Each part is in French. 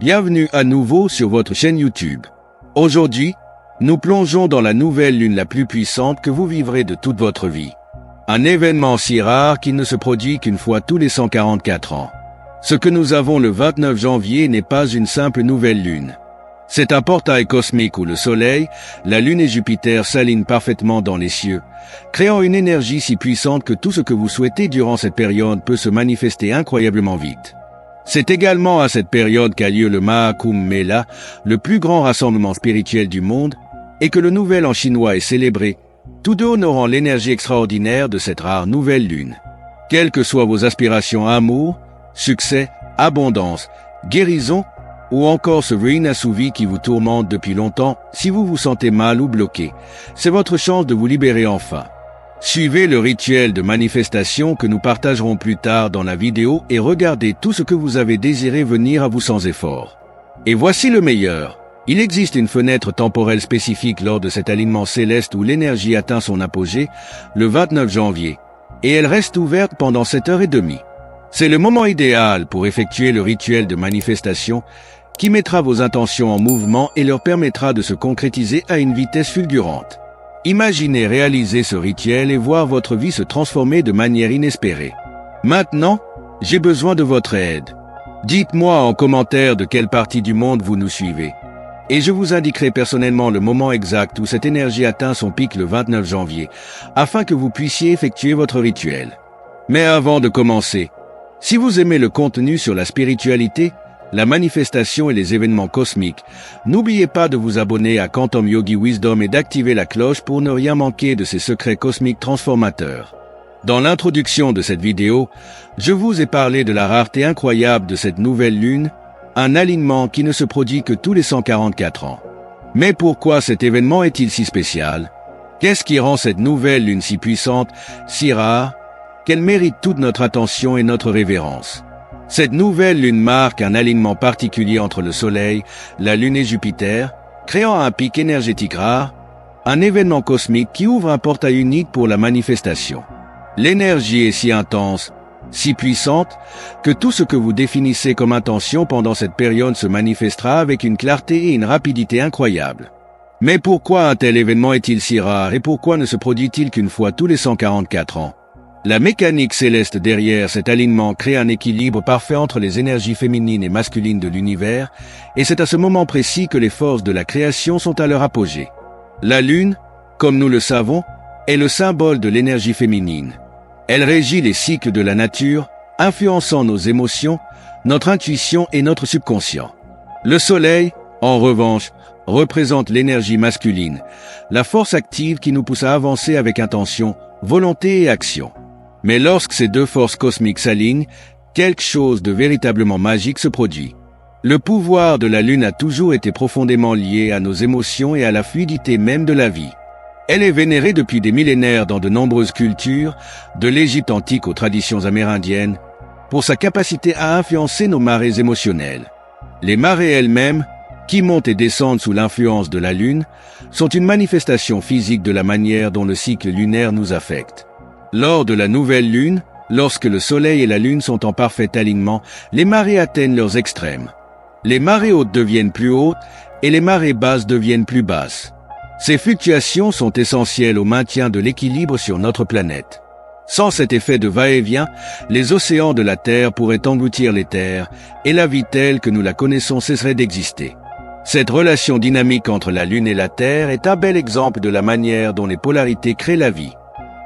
Bienvenue à nouveau sur votre chaîne YouTube. Aujourd'hui, nous plongeons dans la nouvelle lune la plus puissante que vous vivrez de toute votre vie. Un événement si rare qu'il ne se produit qu'une fois tous les 144 ans. Ce que nous avons le 29 janvier n'est pas une simple nouvelle lune. C'est un portail cosmique où le Soleil, la Lune et Jupiter s'alignent parfaitement dans les cieux, créant une énergie si puissante que tout ce que vous souhaitez durant cette période peut se manifester incroyablement vite. C'est également à cette période qu'a lieu le Maha Kumbh Mela, le plus grand rassemblement spirituel du monde, et que le Nouvel An chinois est célébré, tous deux honorant l'énergie extraordinaire de cette rare nouvelle lune. Quelles que soient vos aspirations à amour, succès, abondance, guérison, ou encore ce vœu inassouvi qui vous tourmente depuis longtemps, si vous vous sentez mal ou bloqué, c'est votre chance de vous libérer enfin. Suivez le rituel de manifestation que nous partagerons plus tard dans la vidéo et regardez tout ce que vous avez désiré venir à vous sans effort. Et voici le meilleur. Il existe une fenêtre temporelle spécifique lors de cet alignement céleste où l'énergie atteint son apogée, le 29 janvier, et elle reste ouverte pendant 7h30. C'est le moment idéal pour effectuer le rituel de manifestation qui mettra vos intentions en mouvement et leur permettra de se concrétiser à une vitesse fulgurante. Imaginez réaliser ce rituel et voir votre vie se transformer de manière inespérée. Maintenant, j'ai besoin de votre aide. Dites-moi en commentaire de quelle partie du monde vous nous suivez. Et je vous indiquerai personnellement le moment exact où cette énergie atteint son pic le 29 janvier, afin que vous puissiez effectuer votre rituel. Mais avant de commencer, si vous aimez le contenu sur la spiritualité, la manifestation et les événements cosmiques, n'oubliez pas de vous abonner à Quantum Yogi Wisdom et d'activer la cloche pour ne rien manquer de ces secrets cosmiques transformateurs. Dans l'introduction de cette vidéo, je vous ai parlé de la rareté incroyable de cette nouvelle lune, un alignement qui ne se produit que tous les 144 ans. Mais pourquoi cet événement est-il si spécial? Qu'est-ce qui rend cette nouvelle lune si puissante, si rare, qu'elle mérite toute notre attention et notre révérence? Cette nouvelle lune marque un alignement particulier entre le Soleil, la Lune et Jupiter, créant un pic énergétique rare, un événement cosmique qui ouvre un portail unique pour la manifestation. L'énergie est si intense, si puissante, que tout ce que vous définissez comme intention pendant cette période se manifestera avec une clarté et une rapidité incroyables. Mais pourquoi un tel événement est-il si rare et pourquoi ne se produit-il qu'une fois tous les 144 ans? La mécanique céleste derrière cet alignement crée un équilibre parfait entre les énergies féminines et masculines de l'univers, et c'est à ce moment précis que les forces de la création sont à leur apogée. La Lune, comme nous le savons, est le symbole de l'énergie féminine. Elle régit les cycles de la nature, influençant nos émotions, notre intuition et notre subconscient. Le Soleil, en revanche, représente l'énergie masculine, la force active qui nous pousse à avancer avec intention, volonté et action. Mais lorsque ces deux forces cosmiques s'alignent, quelque chose de véritablement magique se produit. Le pouvoir de la Lune a toujours été profondément lié à nos émotions et à la fluidité même de la vie. Elle est vénérée depuis des millénaires dans de nombreuses cultures, de l'Égypte antique aux traditions amérindiennes, pour sa capacité à influencer nos marées émotionnelles. Les marées elles-mêmes, qui montent et descendent sous l'influence de la Lune, sont une manifestation physique de la manière dont le cycle lunaire nous affecte. Lors de la nouvelle lune, lorsque le Soleil et la Lune sont en parfait alignement, les marées atteignent leurs extrêmes. Les marées hautes deviennent plus hautes et les marées basses deviennent plus basses. Ces fluctuations sont essentielles au maintien de l'équilibre sur notre planète. Sans cet effet de va-et-vient, les océans de la Terre pourraient engloutir les terres et la vie telle que nous la connaissons cesserait d'exister. Cette relation dynamique entre la Lune et la Terre est un bel exemple de la manière dont les polarités créent la vie.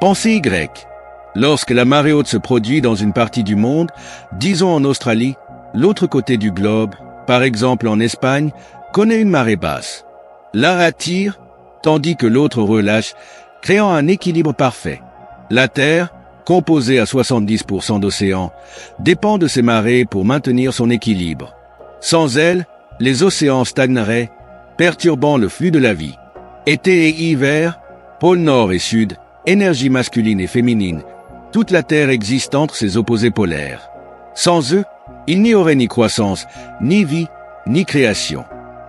Pensée Y. Lorsque la marée haute se produit dans une partie du monde, disons en Australie, l'autre côté du globe, par exemple en Espagne, connaît une marée basse. L'un attire, tandis que l'autre relâche, créant un équilibre parfait. La Terre, composée à 70% d'océans, dépend de ces marées pour maintenir son équilibre. Sans elles, les océans stagneraient, perturbant le flux de la vie. Été et hiver, pôle nord et sud, énergie masculine et féminine, toute la Terre existe entre ces opposés polaires. Sans eux, il n'y aurait ni croissance, ni vie, ni création.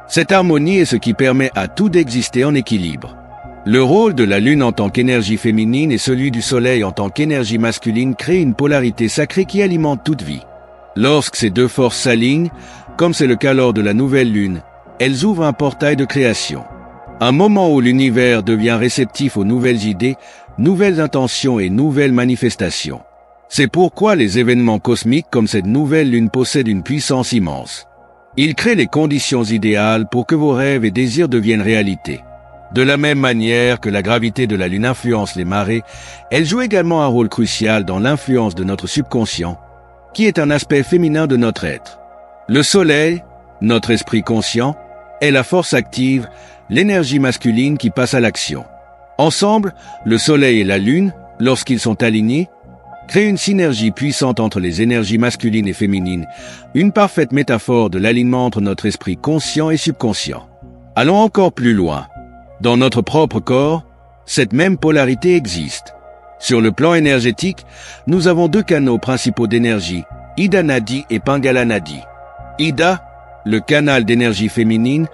Cette harmonie est ce qui permet à tout d'exister en équilibre. Le rôle de la Lune en tant qu'énergie féminine et celui du Soleil en tant qu'énergie masculine créent une polarité sacrée qui alimente toute vie. Lorsque ces deux forces s'alignent, Comme c'est le cas lors de la nouvelle lune, elles ouvrent un portail de création. Un moment où l'univers devient réceptif aux nouvelles idées, nouvelles intentions et nouvelles manifestations. C'est pourquoi les événements cosmiques comme cette nouvelle lune possèdent une puissance immense. Ils créent les conditions idéales pour que vos rêves et désirs deviennent réalité. De la même manière que la gravité de la lune influence les marées, elle joue également un rôle crucial dans l'influence de notre subconscient, qui est un aspect féminin de notre être. Le soleil, notre esprit conscient, est la force active, l'énergie masculine qui passe à l'action. Ensemble, le soleil et la lune, lorsqu'ils sont alignés, créent une synergie puissante entre les énergies masculines et féminines, une parfaite métaphore de l'alignement entre notre esprit conscient et subconscient. Allons encore plus loin. Dans notre propre corps, cette même polarité existe. Sur le plan énergétique, nous avons deux canaux principaux d'énergie, Ida Nadi et Pingala Nadi. Ida, le canal d'énergie féminine,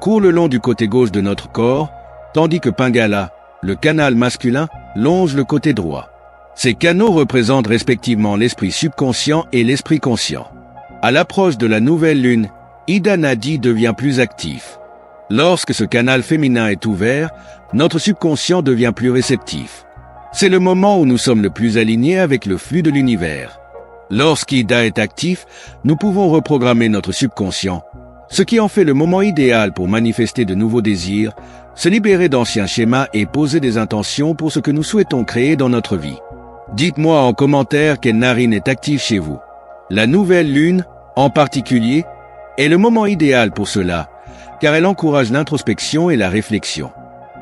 court le long du côté gauche de notre corps, tandis que Pingala, le canal masculin, longe le côté droit. Ces canaux représentent respectivement l'esprit subconscient et l'esprit conscient. À l'approche de la nouvelle lune, Ida Nadi devient plus actif. Lorsque ce canal féminin est ouvert, notre subconscient devient plus réceptif. C'est le moment où nous sommes le plus alignés avec le flux de l'univers. Lorsqu'Ida est actif, nous pouvons reprogrammer notre subconscient, ce qui en fait le moment idéal pour manifester de nouveaux désirs, se libérer d'anciens schémas et poser des intentions pour ce que nous souhaitons créer dans notre vie. Dites-moi en commentaire quelle narine est active chez vous. La nouvelle lune, en particulier, est le moment idéal pour cela, car elle encourage l'introspection et la réflexion.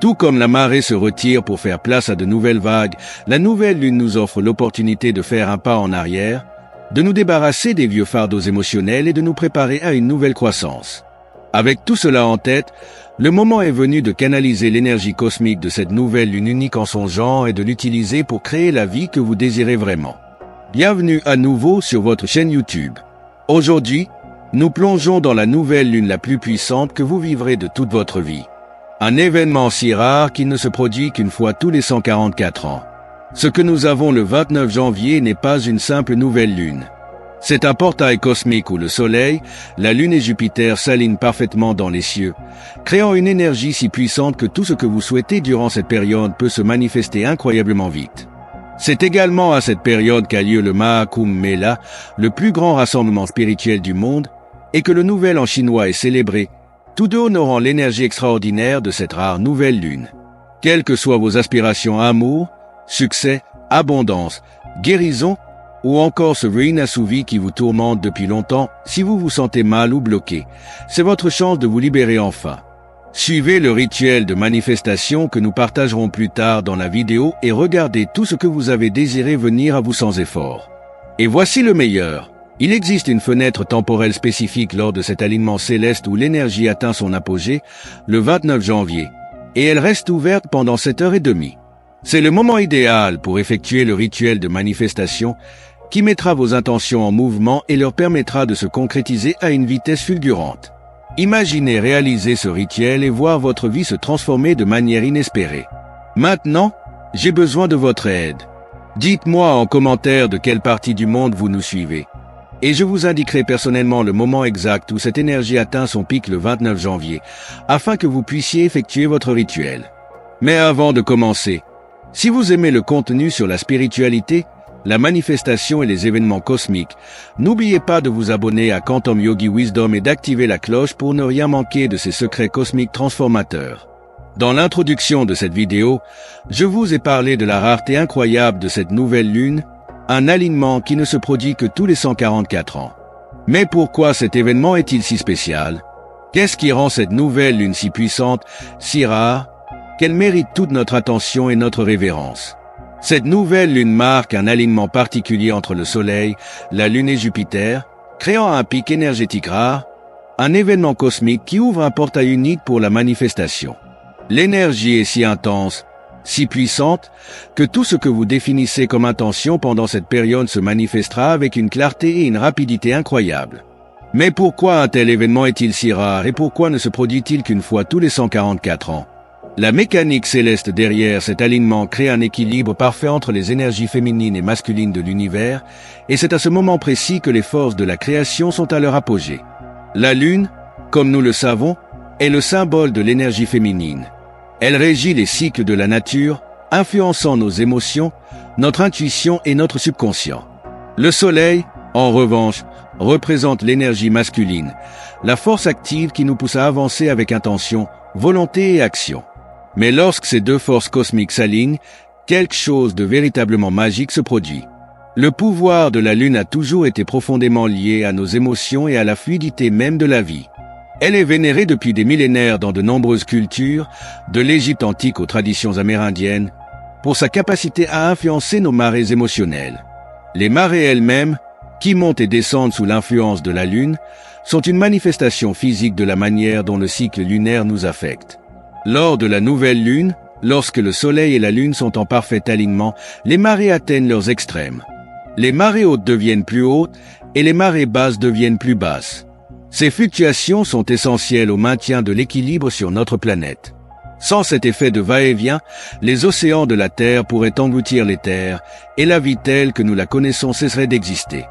Tout comme la marée se retire pour faire place à de nouvelles vagues, la nouvelle lune nous offre l'opportunité de faire un pas en arrière, de nous débarrasser des vieux fardeaux émotionnels et de nous préparer à une nouvelle croissance. Avec tout cela en tête, le moment est venu de canaliser l'énergie cosmique de cette nouvelle lune unique en son genre et de l'utiliser pour créer la vie que vous désirez vraiment. Bienvenue à nouveau sur votre chaîne YouTube. Aujourd'hui, nous plongeons dans la nouvelle lune la plus puissante que vous vivrez de toute votre vie. Un événement si rare qu'il ne se produit qu'une fois tous les 144 ans. Ce que nous avons le 29 janvier n'est pas une simple nouvelle lune. C'est un portail cosmique où le Soleil, la Lune et Jupiter s'alignent parfaitement dans les cieux, créant une énergie si puissante que tout ce que vous souhaitez durant cette période peut se manifester incroyablement vite. C'est également à cette période qu'a lieu le Mahakumbh Mela, le plus grand rassemblement spirituel du monde, et que le Nouvel An chinois est célébré, tous deux honorant l'énergie extraordinaire de cette rare nouvelle lune. Quelles que soient vos aspirations amour, succès, abondance, guérison, ou encore ce vœu inassouvi qui vous tourmente depuis longtemps, si vous vous sentez mal ou bloqué, c'est votre chance de vous libérer enfin. Suivez le rituel de manifestation que nous partagerons plus tard dans la vidéo et regardez tout ce que vous avez désiré venir à vous sans effort. Et voici le meilleur. Il existe une fenêtre temporelle spécifique lors de cet alignement céleste où l'énergie atteint son apogée, le 29 janvier, et elle reste ouverte pendant 7h30. C'est le moment idéal pour effectuer le rituel de manifestation qui mettra vos intentions en mouvement et leur permettra de se concrétiser à une vitesse fulgurante. Imaginez réaliser ce rituel et voir votre vie se transformer de manière inespérée. Maintenant, j'ai besoin de votre aide. Dites-moi en commentaire de quelle partie du monde vous nous suivez. Et je vous indiquerai personnellement le moment exact où cette énergie atteint son pic le 29 janvier, afin que vous puissiez effectuer votre rituel. Mais avant de commencer, si vous aimez le contenu sur la spiritualité, la manifestation et les événements cosmiques, n'oubliez pas de vous abonner à Quantum Yogi Wisdom et d'activer la cloche pour ne rien manquer de ces secrets cosmiques transformateurs. Dans l'introduction de cette vidéo, je vous ai parlé de la rareté incroyable de cette nouvelle lune, un alignement qui ne se produit que tous les 144 ans. Mais pourquoi cet événement est-il si spécial? Qu'est-ce qui rend cette nouvelle lune si puissante, si rare, qu'elle mérite toute notre attention et notre révérence? Cette nouvelle lune marque un alignement particulier entre le Soleil, la Lune et Jupiter, créant un pic énergétique rare, un événement cosmique qui ouvre un portail unique pour la manifestation. L'énergie est si intense, si puissante, que tout ce que vous définissez comme intention pendant cette période se manifestera avec une clarté et une rapidité incroyables. Mais pourquoi un tel événement est-il si rare et pourquoi ne se produit-il qu'une fois tous les 144 ans? La mécanique céleste derrière cet alignement crée un équilibre parfait entre les énergies féminines et masculines de l'univers, et c'est à ce moment précis que les forces de la création sont à leur apogée. La Lune, comme nous le savons, est le symbole de l'énergie féminine. Elle régit les cycles de la nature, influençant nos émotions, notre intuition et notre subconscient. Le Soleil, en revanche, représente l'énergie masculine, la force active qui nous pousse à avancer avec intention, volonté et action. Mais lorsque ces deux forces cosmiques s'alignent, quelque chose de véritablement magique se produit. Le pouvoir de la Lune a toujours été profondément lié à nos émotions et à la fluidité même de la vie. Elle est vénérée depuis des millénaires dans de nombreuses cultures, de l'Égypte antique aux traditions amérindiennes, pour sa capacité à influencer nos marées émotionnelles. Les marées elles-mêmes, qui montent et descendent sous l'influence de la Lune, sont une manifestation physique de la manière dont le cycle lunaire nous affecte. Lors de la nouvelle Lune, lorsque le Soleil et la Lune sont en parfait alignement, les marées atteignent leurs extrêmes. Les marées hautes deviennent plus hautes et les marées basses deviennent plus basses. Ces fluctuations sont essentielles au maintien de l'équilibre sur notre planète. Sans cet effet de va-et-vient, les océans de la Terre pourraient engloutir les terres et la vie telle que nous la connaissons cesserait d'exister.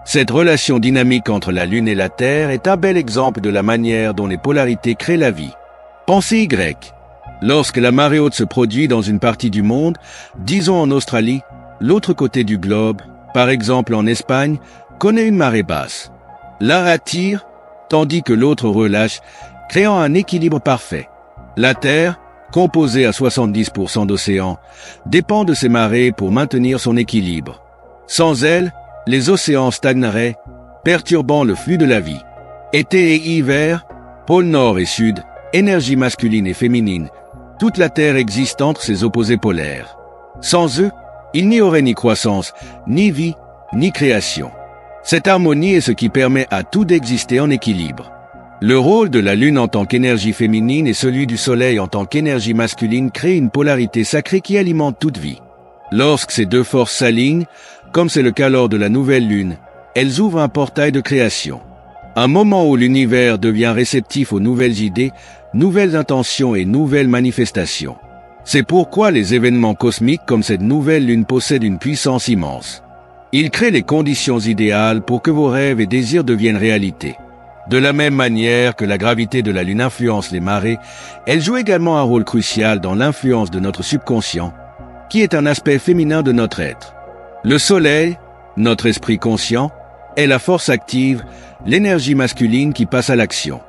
Cette relation dynamique entre la Lune et la Terre est un bel exemple de la manière dont les polarités créent la vie. Pensée Y. Lorsque la marée haute se produit dans une partie du monde, disons en Australie, l'autre côté du globe, par exemple en Espagne, connaît une marée basse. L'un attire, tandis que l'autre relâche, créant un équilibre parfait. La Terre, composée à 70% d'océans, dépend de ces marées pour maintenir son équilibre. Sans elles, les océans stagneraient, perturbant le flux de la vie. Été et hiver, pôle nord et sud, énergie masculine et féminine, toute la Terre existe entre ces opposés polaires. Sans eux, il n'y aurait ni croissance, ni vie, ni création. Cette harmonie est ce qui permet à tout d'exister en équilibre. Le rôle de la Lune en tant qu'énergie féminine et celui du Soleil en tant qu'énergie masculine créent une polarité sacrée qui alimente toute vie. Lorsque ces deux forces s'alignent, comme c'est le cas lors de la nouvelle Lune, elles ouvrent un portail de création. Un moment où l'univers devient réceptif aux nouvelles idées, nouvelles intentions et nouvelles manifestations. C'est pourquoi les événements cosmiques comme cette nouvelle Lune possèdent une puissance immense. Ils créent les conditions idéales pour que vos rêves et désirs deviennent réalité. De la même manière que la gravité de la Lune influence les marées, elle joue également un rôle crucial dans l'influence de notre subconscient, qui est un aspect féminin de notre être. Le Soleil, notre esprit conscient, est la force active, l'énergie masculine qui passe à l'action.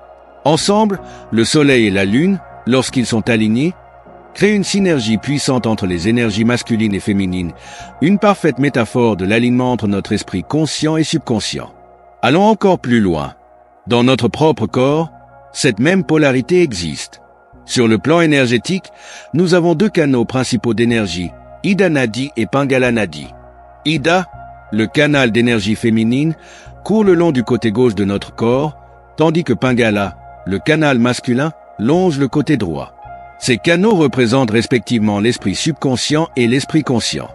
Ensemble, le Soleil et la Lune, lorsqu'ils sont alignés, créent une synergie puissante entre les énergies masculines et féminines, une parfaite métaphore de l'alignement entre notre esprit conscient et subconscient. Allons encore plus loin. Dans notre propre corps, cette même polarité existe. Sur le plan énergétique, nous avons deux canaux principaux d'énergie, Ida Nadi et Pingala Nadi. Ida, le canal d'énergie féminine, court le long du côté gauche de notre corps, tandis que Pingala, le canal masculin, longe le côté droit. Ces canaux représentent respectivement l'esprit subconscient et l'esprit conscient.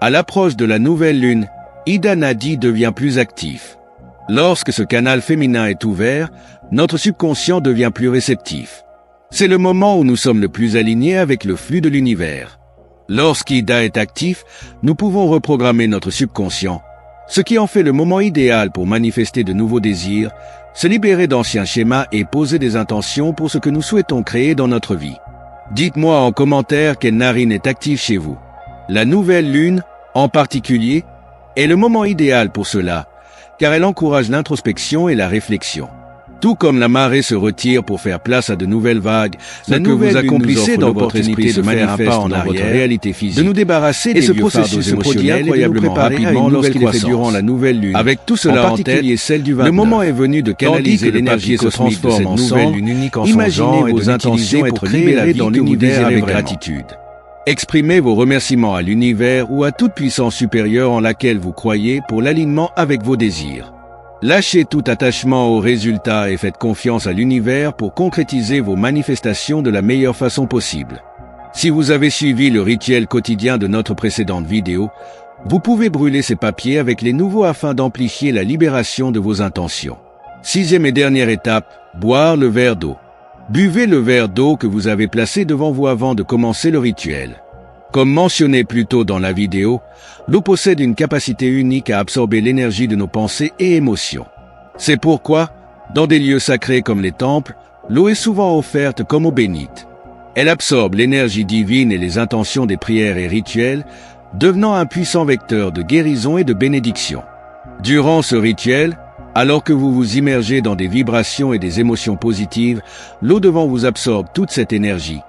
À l'approche de la nouvelle Lune, Ida Nadi devient plus actif. Lorsque ce canal féminin est ouvert, notre subconscient devient plus réceptif. C'est le moment où nous sommes le plus alignés avec le flux de l'univers. Lorsqu'Ida est actif, nous pouvons reprogrammer notre subconscient, ce qui en fait le moment idéal pour manifester de nouveaux désirs, se libérer d'anciens schémas et poser des intentions pour ce que nous souhaitons créer dans notre vie. Dites-moi en commentaire quelle narine est active chez vous. La nouvelle Lune, en particulier, est le moment idéal pour cela, car elle encourage l'introspection et la réflexion. Tout comme la marée se retire pour faire place à de nouvelles vagues, ce que vous accomplissez dans votre esprit de faire un pas en arrière, votre réalité physique, de nous débarrasser des vieux fardeaux émotionnels incroyablement rapidement lorsqu'il est fait durant la nouvelle Lune. Avec tout cela en tête, le moment est venu de canaliser l'énergie cosmique de cette nouvelle Lune unique en son genre et vos intentions être libérées dans l'univers avec gratitude. Exprimez vos remerciements à l'univers ou à toute puissance supérieure en laquelle vous croyez pour l'alignement avec vos désirs. Lâchez tout attachement aux résultats et faites confiance à l'univers pour concrétiser vos manifestations de la meilleure façon possible. Si vous avez suivi le rituel quotidien de notre précédente vidéo, vous pouvez brûler ces papiers avec les nouveaux afin d'amplifier la libération de vos intentions. 6e et dernière étape, boire le verre d'eau. Buvez le verre d'eau que vous avez placé devant vous avant de commencer le rituel. Comme mentionné plus tôt dans la vidéo, l'eau possède une capacité unique à absorber l'énergie de nos pensées et émotions. C'est pourquoi, Dans des lieux sacrés comme les temples, l'eau est souvent offerte comme eau bénite. Elle absorbe l'énergie divine et les intentions des prières et rituels, devenant un puissant vecteur de guérison et de bénédiction. Durant ce rituel, alors que vous vous immergez dans des vibrations et des émotions positives, l'eau devant vous absorbe toute cette énergie,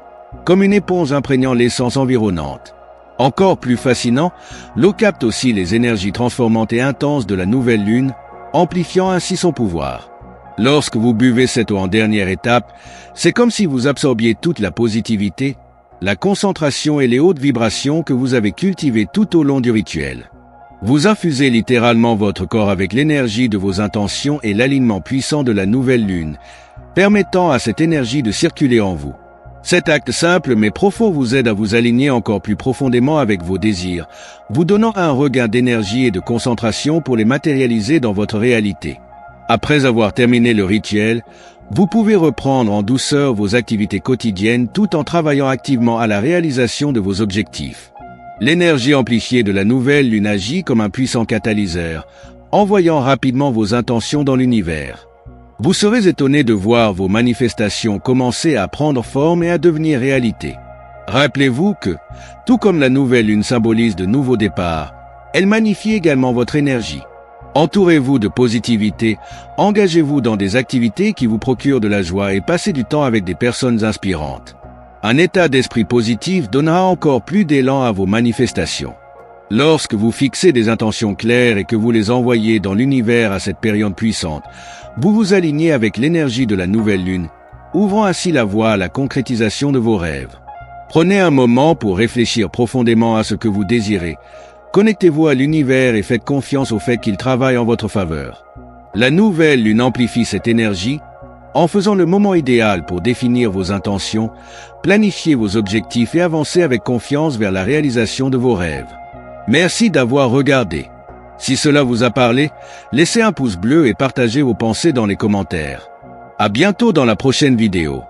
comme une éponge imprégnant l'essence environnante. Encore plus fascinant, l'eau capte aussi les énergies transformantes et intenses de la nouvelle lune, amplifiant ainsi son pouvoir. Lorsque vous buvez cette eau en dernière étape, c'est comme si vous absorbiez toute la positivité, la concentration et les hautes vibrations que vous avez cultivées tout au long du rituel. Vous infusez littéralement votre corps avec l'énergie de vos intentions et l'alignement puissant de la nouvelle lune, permettant à cette énergie de circuler en vous. Cet acte simple mais profond vous aide à vous aligner encore plus profondément avec vos désirs, vous donnant un regain d'énergie et de concentration pour les matérialiser dans votre réalité. Après avoir terminé le rituel, vous pouvez reprendre en douceur vos activités quotidiennes tout en travaillant activement à la réalisation de vos objectifs. L'énergie amplifiée de la nouvelle lune agit comme un puissant catalyseur, envoyant rapidement vos intentions dans l'univers. Vous serez étonné de voir vos manifestations commencer à prendre forme et à devenir réalité. Rappelez-vous que, tout comme la nouvelle lune symbolise de nouveaux départs, elle magnifie également votre énergie. Entourez-vous de positivité, engagez-vous dans des activités qui vous procurent de la joie et passez du temps avec des personnes inspirantes. Un état d'esprit positif donnera encore plus d'élan à vos manifestations. Lorsque vous fixez des intentions claires et que vous les envoyez dans l'univers à cette période puissante, vous vous alignez avec l'énergie de la nouvelle lune, ouvrant ainsi la voie à la concrétisation de vos rêves. Prenez un moment pour réfléchir profondément à ce que vous désirez. Connectez-vous à l'univers et faites confiance au fait qu'il travaille en votre faveur. La nouvelle lune amplifie cette énergie en faisant le moment idéal pour définir vos intentions, planifier vos objectifs et avancer avec confiance vers la réalisation de vos rêves. Merci d'avoir regardé. Si cela vous a parlé, laissez un pouce bleu et partagez vos pensées dans les commentaires. À bientôt dans la prochaine vidéo.